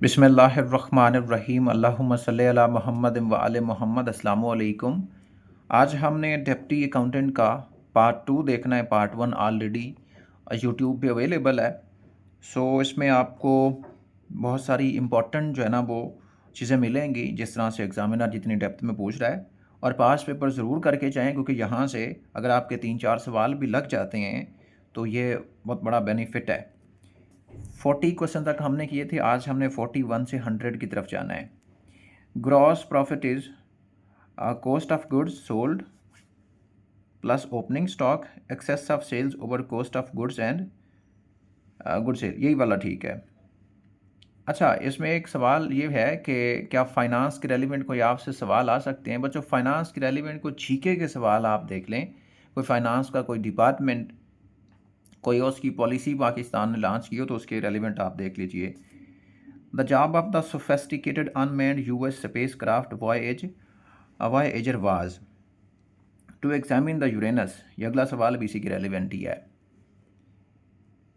बिस्मिल्लाहिर्रहमानिर्रहीम अल्लाहुम्मा सल्ली अला मुहम्मद व आले मोहम्मद। अस्सलामु अलैकुम। आज हमने डिप्टी अकाउंटेंट का पार्ट 2 देखना है। पार्ट 1 ऑलरेडी यूट्यूब पे अवेलेबल है। इसमें आपको बहुत सारी इम्पोर्टेंट जो है ना वो चीज़ें मिलेंगी, जिस तरह से एग्ज़ामिनर जितनी डेप्थ में पूछ रहा है। और पास पेपर ज़रूर करके जाएँ, क्योंकि यहाँ से अगर आपके 3-4 सवाल भी लग जाते हैं तो ये बहुत बड़ा बेनिफिट है। 40 क्वेश्चन तक हमने किए थे, आज हमने 41 से 100 की तरफ जाना है। Gross profit is cost of goods sold plus opening stock excess of sales over cost of goods and good sale, यही वाला ठीक है। अच्छा, इसमें एक सवाल ये है कि क्या फाइनेंस के रेलिवेंट कोई आपसे सवाल आ सकते हैं। बच्चों, फाइनेंस के रेलिवेंट कोई जीके के सवाल आप देख लें, कोई फाइनेंस का कोई डिपार्टमेंट, कोई उसकी पॉलिसी पाकिस्तान ने लॉन्च की हो तो उसके रेलिवेंट आप देख लीजिए। The job of the sophisticated unmanned US spacecraft Voyager was to examine the Uranus. ये अगला सवाल भी इसी की रेलिवेंट ही है।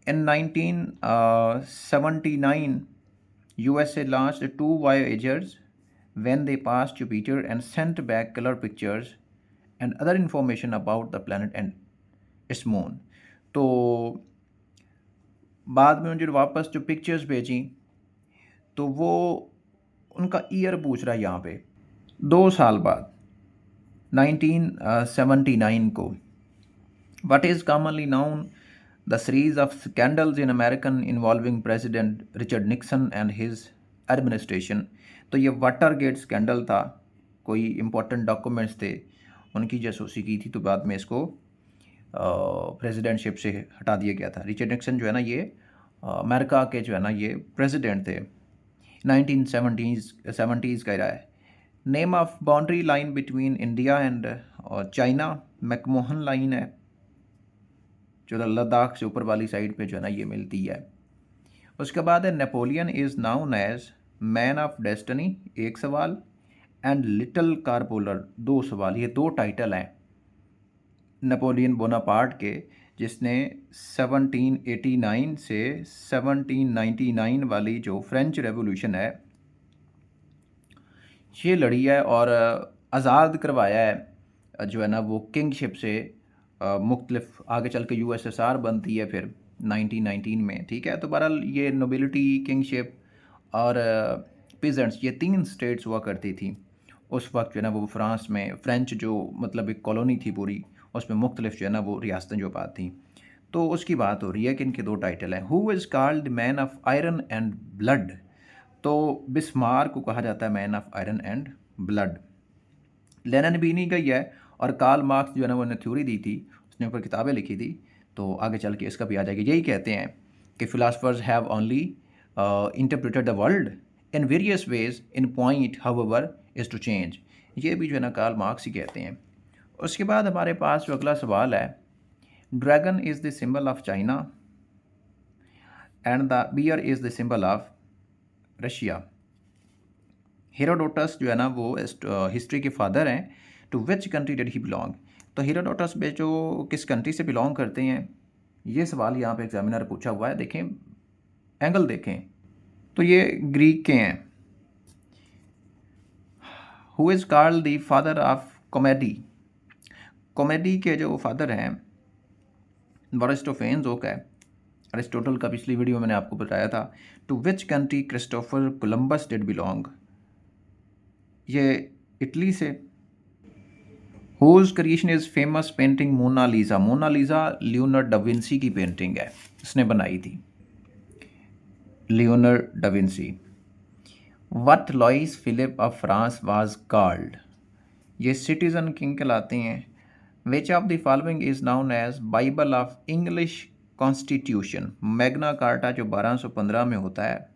इन 1979 USA launched 2 Voyagers when they passed Jupiter and sent back color pictures and other information about the planet and its moon। तो बाद में उन्होंने वापस जो पिक्चर्स भेजी तो वो उनका ईयर पूछ रहा है यहाँ पे, 2 साल बाद 1979 को। What is commonly known the series of scandals in American involving President Richard Nixon and his administration। तो ये वाटरगेट स्कैंडल था, कोई इम्पोर्टेंट डॉक्यूमेंट्स थे, उनकी जासूसी की थी, तो बाद में इसको प्रेसिडेंटशिप से हटा दिया गया था। रिचर्ड निक्सन जो है ना, ये अमेरिका के जो है ना ये प्रेसिडेंट थे। 1970s का रहा है। Name of boundary line between India and China McMahon line है, जो लद्दाख से ऊपर वाली साइड पे जो है ना ये मिलती है। उसके बाद है Napoleon is known as man of destiny, एक सवाल, एंड लिटिल कारपोलर, 2 सवाल। ये 2 टाइटल हैं नेपोलियन बोनापार्ट के, जिसने 1789 से 1799 वाली जो फ्रेंच रेवोल्यूशन है ये लड़ी है और आज़ाद करवाया है जो है ना वो किंगशिप से। मुख्तलिफ आगे चल के यूएसएसआर बनती है फिर 1919 में, ठीक है। तो बहरहाल ये नोबिलिटी, किंगशिप और पीजेंट्स, ये 3 स्टेट्स हुआ करती थी उस वक्त जो है ना वो फ्रांस में। फ्रेंच जो मतलब एक कॉलोनी थी पूरी, उसमें मुख्तलिफ जो है ना वो रियासतें जो बात थी। तो उसकी बात हो रही है कि इनके 2 टाइटल हैं। Who is called man of iron and blood. तो बिस्मार्क को कहा जाता है man of iron and blood. Lenin भी नहीं गई है, और कार्ल मार्क्स जो है ना वो थ्योरी दी थी, उसने ऊपर किताबें लिखी थी, तो आगे चल के इसका भी आ जाएगी। यही कहते हैं कि philosophers have only interpreted the world in various ways in point however is to change. ये भी जो है ना कार्ल मार्क्स ही कहते हैं। उसके बाद हमारे पास जो अगला सवाल है, dragon is the symbol of China and the bear is the symbol of Russia. Herodotus जो है ना वो हिस्ट्री के फादर हैं। To which country did he belong. तो हेरोडोटस में जो किस कंट्री से बिलोंग करते हैं, ये सवाल यहाँ पे एग्जामिनर पूछा हुआ है। देखें, एंगल देखें, तो ये ग्रीक के हैं। Who is called the father of comedy. Comedy के जो फादर हैं अरिस्टोफेन्स का है। अरिस्टोटल का पिछली वीडियो में मैंने आपको बताया था। To which country Christopher Columbus did belong. ये इटली से। Whose creation is famous painting Mona Lisa. Mona Lisa Leonardo da Vinci की पेंटिंग है, इसने बनाई थी, Leonardo da Vinci. What Louis Philippe of France was called. ये सिटीजन किंग कहलाते हैं। Which of the following is known as Bible of English constitution. Magna Carta जो 1215 में होता है,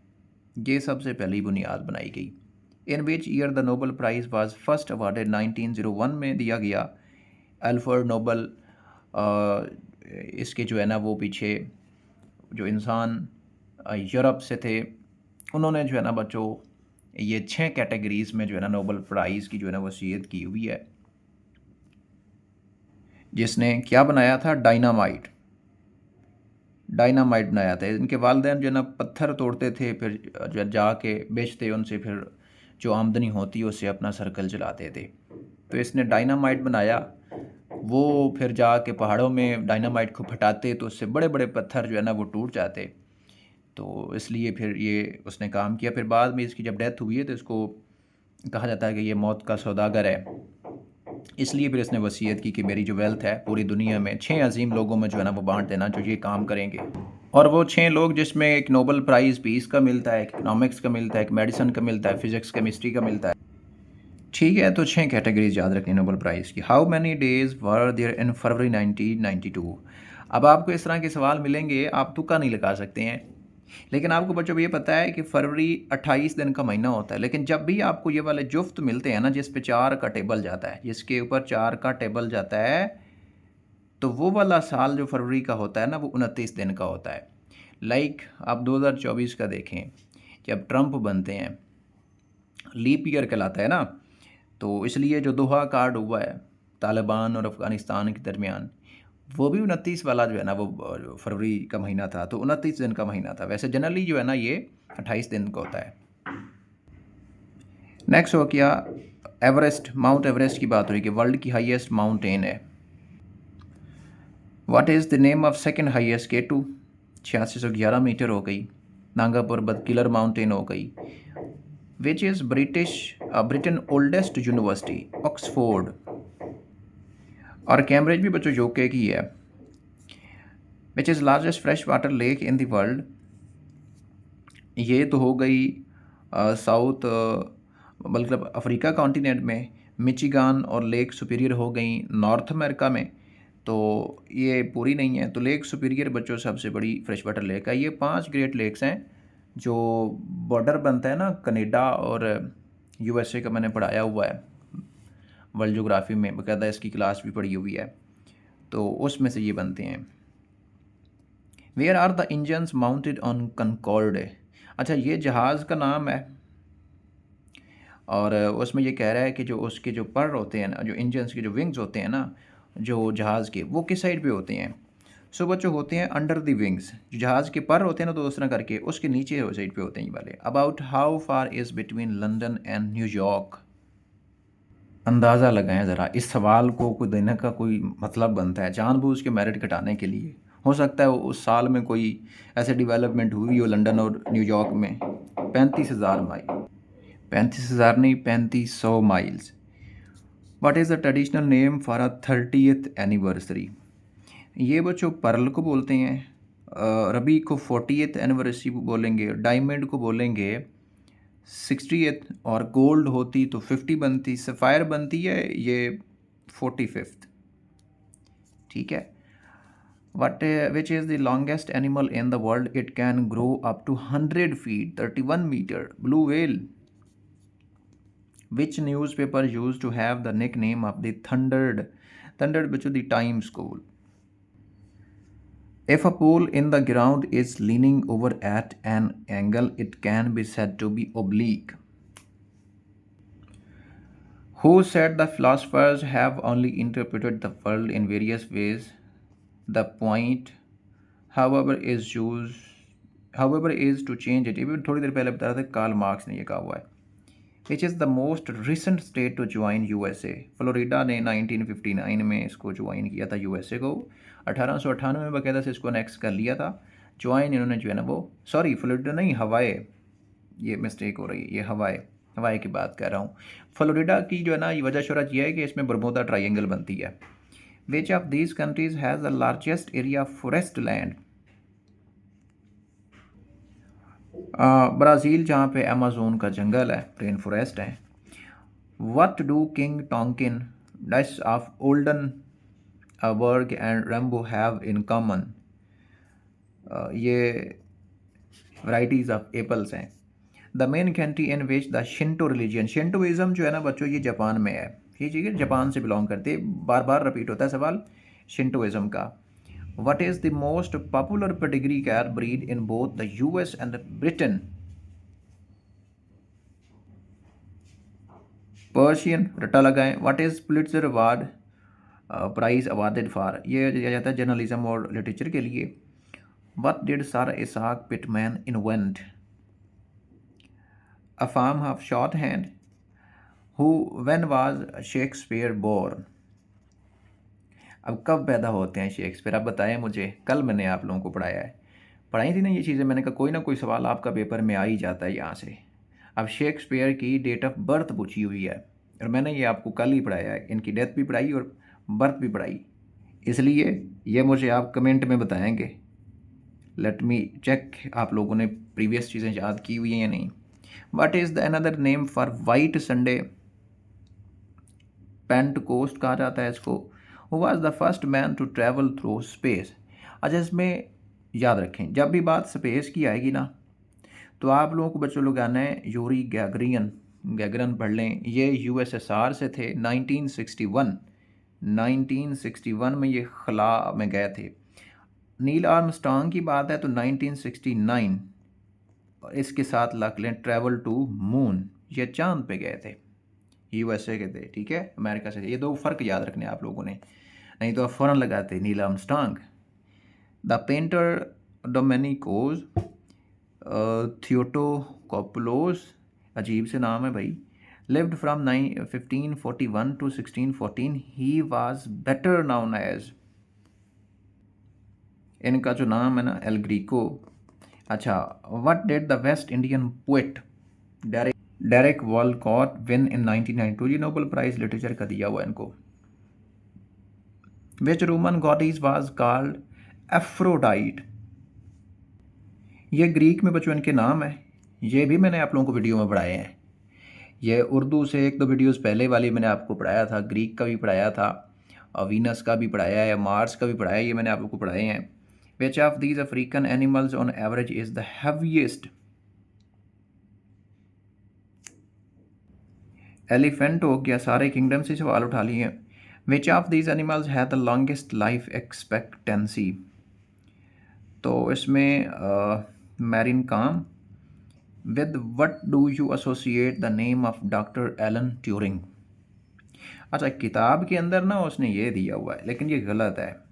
ये सबसे पहली बुनियाद बनाई गई। In which year the Nobel prize was first awarded. 1901 में दिया गया। अल्फ्रेड नोबल इसके जो है ना वो पीछे जो इंसान यूरोप से थे, उन्होंने जो है ना बच्चों ये 6 कैटेगरीज़ में जो है ना नोबल प्राइज़ की जो है ना वसीयत की हुई है। जिसने क्या बनाया था, डायनामाइट। डायनामाइट बनाया था। इनके वालिदैन जो है ना पत्थर तोड़ते थे, फिर जो जाके बेचते, उनसे फिर जो आमदनी होती है उससे अपना सर्कल चलाते थे। तो इसने डायनामाइट बनाया, वो फिर जाके पहाड़ों में डायनामाइट को फटाते तो उससे बड़े बड़े पत्थर जो है ना वो टूट जाते। तो इसलिए फिर ये उसने काम किया। फिर बाद में इसकी जब डेथ हुई है तो इसको कहा जाता है कि ये मौत का सौदागर है। इसलिए फिर इसने वसीयत की कि मेरी जो वेल्थ है पूरी दुनिया में 6 अजीम लोगों में जो है ना वो बांट देना जो ये काम करेंगे। और वो 6 लोग जिसमें एक नोबेल प्राइज़ पीस का मिलता है, एक इकोनॉमिक्स का मिलता है, एक मेडिसिन का मिलता है, फिजिक्स केमिस्ट्री का मिलता है। ठीक है, तो 6 कैटेगरीज याद रखनी नोबेल प्राइज़ की। How many days were there in February 1992। अब आपको इस तरह के सवाल मिलेंगे, आप तुक्का नहीं लगा सकते हैं। लेकिन आपको बच्चों ये पता है कि फरवरी 28 दिन का महीना होता है। लेकिन जब भी आपको ये वाले जुफ्त मिलते हैं ना, जिस पे 4 का टेबल जाता है, जिसके ऊपर 4 का टेबल जाता है, तो वो वाला साल जो फरवरी का होता है ना वो 29 दिन का होता है। लाइक आप 2024 का देखें, जब ट्रंप बनते हैं, लीप ईयर कहलाता है ना, तो इसलिए जो दोहा कार्ड हुआ है तालिबान और अफ़गानिस्तान के दरमियान, वो भी 29 वाला जो है ना वो फरवरी का महीना था, तो 29 दिन का महीना था। वैसे जनरली जो है ना ये 28 दिन का होता है। नेक्स्ट हो गया एवरेस्ट, माउंट एवरेस्ट की बात हो रही है कि वर्ल्ड की हाईएस्ट माउंटेन है। What is the name of second highest? K2 8611 metre हो गई। नांगा पर्वत किलर माउंटेन हो गई। Which is Britain oldest university? Oxford. और कैम्ब्रिज भी बच्चों यूके की है। Which is largest fresh water lake in the world? ये तो हो गई साउथ मतलब अफ्रीका कॉन्टिनेंट में, मिचिगान और लेक सुपीरियर हो गई नॉर्थ अमेरिका में। तो ये पूरी नहीं है। तो लेक सुपीरियर बच्चों सबसे बड़ी फ्रेश वाटर लेक है। ये 5 ग्रेट लेक्स हैं जो बॉर्डर बनता है ना कनाडा और यूएसए का, मैंने पढ़ाया हुआ है वर्ल्ड ज्योग्राफी में, बाकायदा इसकी क्लास भी पढ़ी हुई है। तो उसमें से ये बनते हैं। Where are the engines mounted on Concorde? अच्छा, ये जहाज़ का नाम है और उसमें ये कह रहा है कि जो उसके जो पर होते हैं ना, जो इंजन्स के जो विंग्स होते हैं ना, जो जहाज़ के, वो किस साइड पे होते हैं? सो बच्चों होते हैं अंडर द विंग्स। जो जहाज़ के पर होते हैं ना, तो उस तरह करके उसके नीचे साइड पे होते हैं ये वाले। About how far is between London and New York? अंदाज़ा लगाएं ज़रा, इस सवाल को कोई देने का कोई मतलब बनता है जानबूझ के मेरिट घटाने के लिए। हो सकता है उस साल में कोई ऐसे डेवलपमेंट हुई हो लंदन और न्यूयॉर्क में। 35,000 माइल, 35,000 नहीं, 3500 miles. What is the traditional name for a 30th anniversary? ये बच्चों पर्ल को बोलते हैं, रबी को 40th एनिवर्सरी बोलेंगे, डायमंड को बोलेंगे 60th, और गोल्ड होती तो 50 बनती, सफ़ायर बनती है ये 45th। ठीक है। What which is the longest animal in the world? It can grow up to 100 feet 31 metre, blue whale. Which newspaper used to have the nickname of the Thundered? Thundered बच्चों the Times School. If a pole in the ground is leaning over at an angle, it can be said to be oblique. Who said the philosophers have only interpreted the world in various ways? The point, however, is to change it. Even थोड़ी देर पहले बता रहा था Karl Marx ने ये कहा हुआ है। Which is the most recent state to join USA? Florida ने 1959 में इसको ज्वाइन किया था यूएसए को। 1898 में बाकायदा से इसको नेक्स्ट कर लिया था। ज्वाइन इन्होंने जो है ना वो, सॉरी फ्लोरिडा नहीं, हवाई, ये मिस्टेक हो रही है, ये हवाई की बात कर रहा हूँ। फ्लोरिडा की जो है ना ये वजह शहरत यह है कि इसमें बरमूदा ट्रायंगल बनती है। Which of these countries has the largest area of forest land? Brazil, जहाँ पे अमेज़न का जंगल है, रेन फॉरेस्ट है। What do King Tonkin, Dice of Oldenburg and Rambo have in common? ये varieties of apples हैं। The main country in which the Shinto religion, शिंटोइज्म जो है ना बच्चों ये जापान में है। ये चीज़ जापान से बिलोंग करती है। बार बार रिपीट होता है सवाल शिंटोइज्म का। What is the most popular pedigree cat breed in both the US and Britain? Persian, रट्टा लगाएं। What is Pulitzer award prize awarded for? ये दिया जाता है जर्नलिज्म और लिटरेचर के लिए। What did Sir Isaac Pitman invent? A farm of shorthand. When was Shakespeare born? अब कब पैदा होते हैं शेक्सपियर, आप बताएं मुझे। कल मैंने आप लोगों को पढ़ाया है, पढ़ाई थी ना ये चीज़ें। मैंने कहा कोई ना कोई सवाल आपका पेपर में आ ही जाता है यहाँ से। अब शेक्सपियर की डेट ऑफ बर्थ पूछी हुई है और मैंने ये आपको कल ही पढ़ाया है। इनकी डेथ भी पढ़ाई और बर्थ भी पढ़ाई, इसलिए ये मुझे आप कमेंट में बताएंगे। लेट मी चेक आप लोगों ने प्रीवियस चीज़ें याद की हुई हैं या नहीं। What is the another name for white Sunday? Pentecost कहा जाता है इसको। Who was the first man to travel through space? अच्छा, इसमें याद रखें जब भी बात स्पेस की आएगी ना, तो आप लोगों को बच्चों लोग आना है यूरी गैगरियन। गैगरन पढ़ लें, ये यूएसएसआर से थे। 1961 में ये खला में गए थे। नील आर्मस्ट्रांग की बात है तो 1969, और इसके साथ लग लें ट्रैवल टू मून, ये चांद पे गए थे, यूएसए के थे, ठीक है, अमेरिका से। ये दो फ़र्क याद रखने आप लोगों ने, नहीं तो आप फ़ौरन लगाते Neil Armstrong. The painter Domenikos Theotokopoulos, अजीब से नाम है भाई, lived from 1541 to 1614। He was better known as, इनका जो नाम है ना एल ग्रीको। अच्छा, what did the West Indian poet Derek Walcott win in 1992? ये नोबेल प्राइज लिटरेचर का दिया हुआ इनको। Which Roman goddess was called Aphrodite? ये ग्रीक में बच्चों इनके नाम है, ये भी मैंने आप लोगों को वीडियो में पढ़ाए हैं। ये उर्दू से एक दो वीडियोस पहले वाली मैंने आपको पढ़ाया था, ग्रीक का भी पढ़ाया था, वीनस का भी पढ़ाया है, मार्स का भी पढ़ाया है, ये मैंने आप लोगों को पढ़ाए हैं। Which of these African animals on average is the heaviest? Elephant हो गया, सारे किंगडम से सवाल उठा लिए। विच ऑफ दीज एनिमल्स है द लॉन्गेस्ट लाइफ एक्सपेक्टेंसी? तो इसमें मैरिन काम। With what do you associate the name of doctor Alan Turing? अच्छा, किताब के अंदर ना उसने ये दिया हुआ है, लेकिन ये गलत है।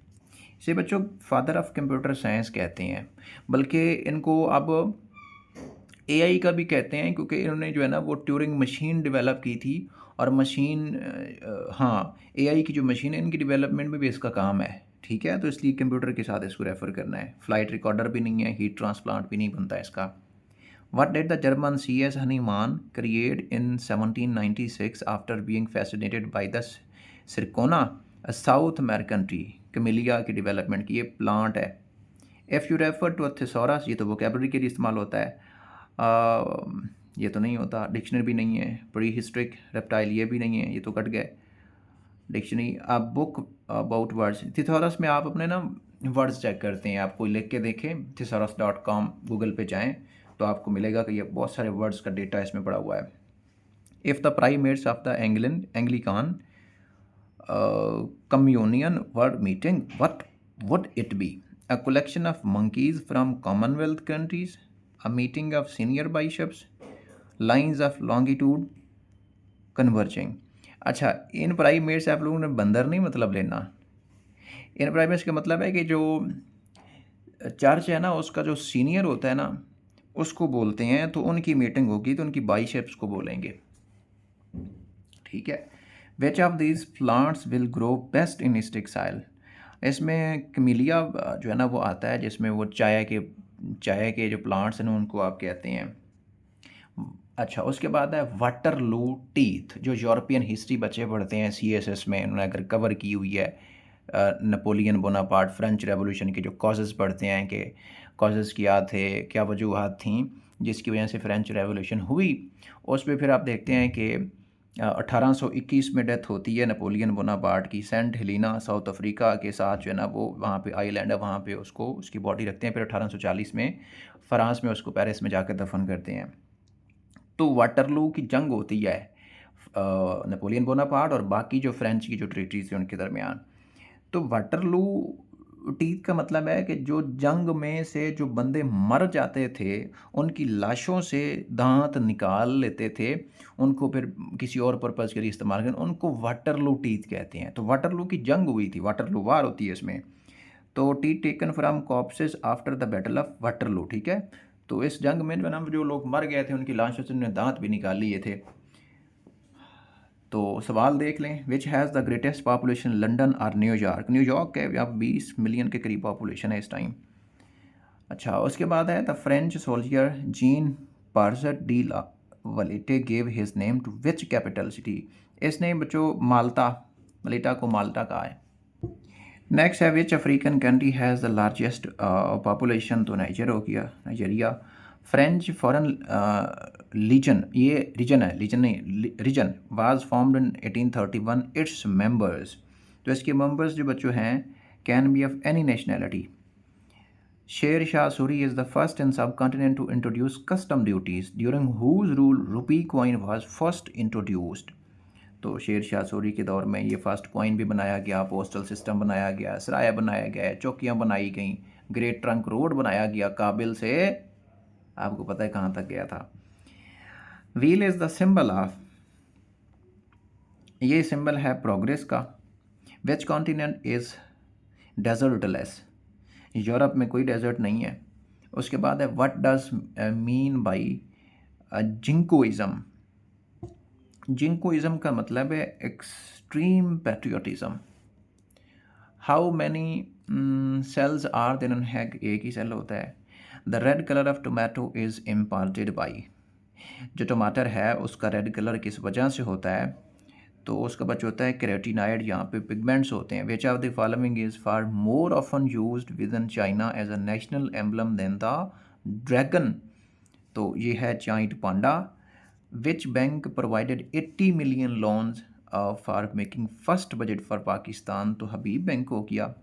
इसे बच्चों फादर ऑफ कंप्यूटर साइंस कहते हैं, बल्कि इनको अब एआई का भी कहते हैं, क्योंकि इन्होंने जो है ना वो ट्यूरिंग मशीन डेवलप की थी। और मशीन, हाँ, एआई की जो मशीन है इनकी डेवलपमेंट में भी इसका काम है, ठीक है। तो इसलिए कंप्यूटर के साथ इसको रेफ़र करना है। फ्लाइट रिकॉर्डर भी नहीं है, हीट ट्रांसप्लांट भी नहीं बनता इसका। What did the German C.S. Hahnemann create in 1796 after being fascinated by the Circona, a South American tree? Camellia की डेवलपमेंट की ये प्लांट है। If you refer to a thesaurus, ये तो वोकेबलरी के लिए इस्तेमाल होता है, ये तो नहीं होता। डिक्शनरी भी नहीं है। प्री हिस्ट्रिक रेप्टाइल ये भी नहीं है, ये तो कट गए। डिक्शनरी, आप बुक अबाउट वर्ड्स, थिसॉरस में आप अपने ना वर्ड्स चेक करते हैं, आप कोई लिख के देखें thesaurus.com, गूगल पे जाएं तो आपको मिलेगा कि ये बहुत सारे वर्ड्स का डेटा इसमें पड़ा हुआ है। If the primates of the Anglican communion were meeting, what would it be? A collection of monkeys from Commonwealth countries, a meeting of senior bishops, lines of longitude converging. अच्छा, इन primates से आप लोगों ने बंदर नहीं मतलब लेना। इन प्राइमेट्स का मतलब है कि जो चर्च है ना उसका जो सीनियर होता है ना उसको बोलते हैं, तो उनकी मीटिंग होगी तो उनकी बाइसेप्स को बोलेंगे, ठीक है। Which of these plants will grow best in stick soil? इसमें कमीलिया जो है ना वो आता है, जिसमें वो चाय के जो प्लांट्स हैं ना उनको आप कहते हैं। अच्छा, उसके बाद है वाटरलू टीथ, जो यूरोपियन हिस्ट्री बच्चे पढ़ते हैं सीएसएस में, उन्होंने अगर कवर की हुई है। नेपोलियन बोनापार्ट, फ्रेंच रेवोल्यूशन के जो कॉजेज़ पढ़ते हैं कि कॉजेज़ क्या थे, क्या वजूहत थी जिसकी वजह से फ्रेंच रेवोल्यूशन हुई, उस पर फिर आप देखते हैं कि 1821 में डेथ होती है नेपोलियन बोनापार्ट की। सेंट हेलिना साउथ अफ्रीका के साथ जो है ना वो वहाँ पे आइलैंड है, वहाँ पे उसको उसकी बॉडी रखते हैं। फिर 1840 में फ़्रांस में उसको पेरिस में जाकर दफन करते हैं। तो वाटरलू की जंग होती है नेपोलियन बोनापार्ट और बाकी जो फ्रेंच की जो ट्रीटीज़ थी उनके दरमियान। तो वाटरलू टीथ का मतलब है कि जो जंग में से जो बंदे मर जाते थे उनकी लाशों से दांत निकाल लेते थे, उनको फिर किसी और पर्पज़ के लिए इस्तेमाल करें, उनको वाटरलू टीथ कहते हैं। तो वाटरलू की जंग हुई थी, वाटरलू वार होती है इसमें। तो teeth taken from corpses after the battle of Waterloo, ठीक है। तो इस जंग में जो लोग मर गए थे उनकी लाशों से उन्होंने दांत भी निकाल लिए थे। तो सवाल देख लें, which has the greatest population, London और न्यूयॉर्क। न्यूयॉर्क के अब 20 मिलियन के करीब पॉपुलेशन है इस टाइम। अच्छा, उसके बाद है the French soldier Jean Parisot de la Valette gave his name to which capital city. इसने बच्चों माल्टा, मलेटा को माल्टा कहा है। नेक्स्ट है which African country has the largest population, तो नाइजर हो गया, नाइजीरिया। फ्रेंच फॉरेन लीजन, ये रीजन है, लीजन नहीं, region was formed in 1831। It's members, तो इसके मेंबर्स जो बच्चों हैं can be of any nationality. Sher Shah Suri is the first in subcontinent to introduce custom duties, during whose rule rupee coin was first introduced. तो शेर शाह सूरी के दौर में ये फर्स्ट कॉइन भी बनाया गया, पोस्टल सिस्टम बनाया गया, सराया बनाया गया, चौकियाँ बनाई गई, ग्रेट ट्रंक रोड बनाया गया काबिल से, आपको पता है कहाँ तक गया था। Wheel is the symbol of, ये सिंबल है प्रोग्रेस का। Which continent is desertless, Europe में कोई डेजर्ट नहीं है। उसके बाद है what does mean by jingoism. Jingoism का मतलब है extreme patriotism. How many sails are there on hag, एक ही सेल होता है। The red colour of tomato is imparted by, जो टमाटर है उसका रेड कलर किस वजह से होता है, तो उसका बच होता है कैरोटीनाइड, यहाँ पे पिगमेंट्स होते हैं। Which of the following is far more often used with in China as a national emblem than the dragon, तो ये है giant panda. Which bank provided 80 million loans for making first budget for Pakistan, तो Habib Bank को किया।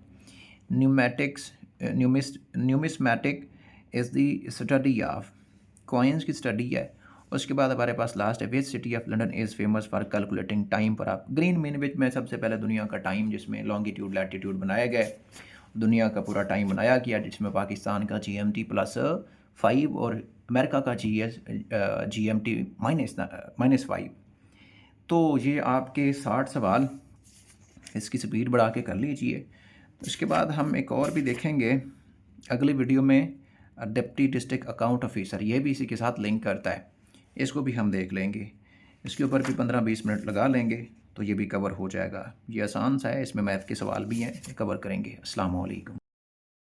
Pneumatics, numismatic is the study of, coins की study है। उसके बाद हमारे पास लास्ट है which city of London is famous for calculating time पर आप। ग्रीन मीन विच में सबसे पहले दुनिया का टाइम, जिसमें लॉन्गिट्यूड लैटिट्यूड बनाया गया, दुनिया का पूरा टाइम बनाया गया, जिसमें पाकिस्तान का GMT +5 और अमेरिका का GMT -5। तो ये आपके 60 सवाल, इसकी स्पीड बढ़ा के कर लीजिए। उसके बाद हम एक और भी देखेंगे अगली वीडियो में, डिप्टी डिस्ट्रिक्ट अकाउंट ऑफिसर, ये भी इसी के साथ लिंक करता है, इसको भी हम देख लेंगे। इसके ऊपर भी 15-20 मिनट लगा लेंगे तो ये भी कवर हो जाएगा। ये आसान सा है, इसमें मैथ के सवाल भी हैं, कवर करेंगे। अस्सलाम वालेकुम।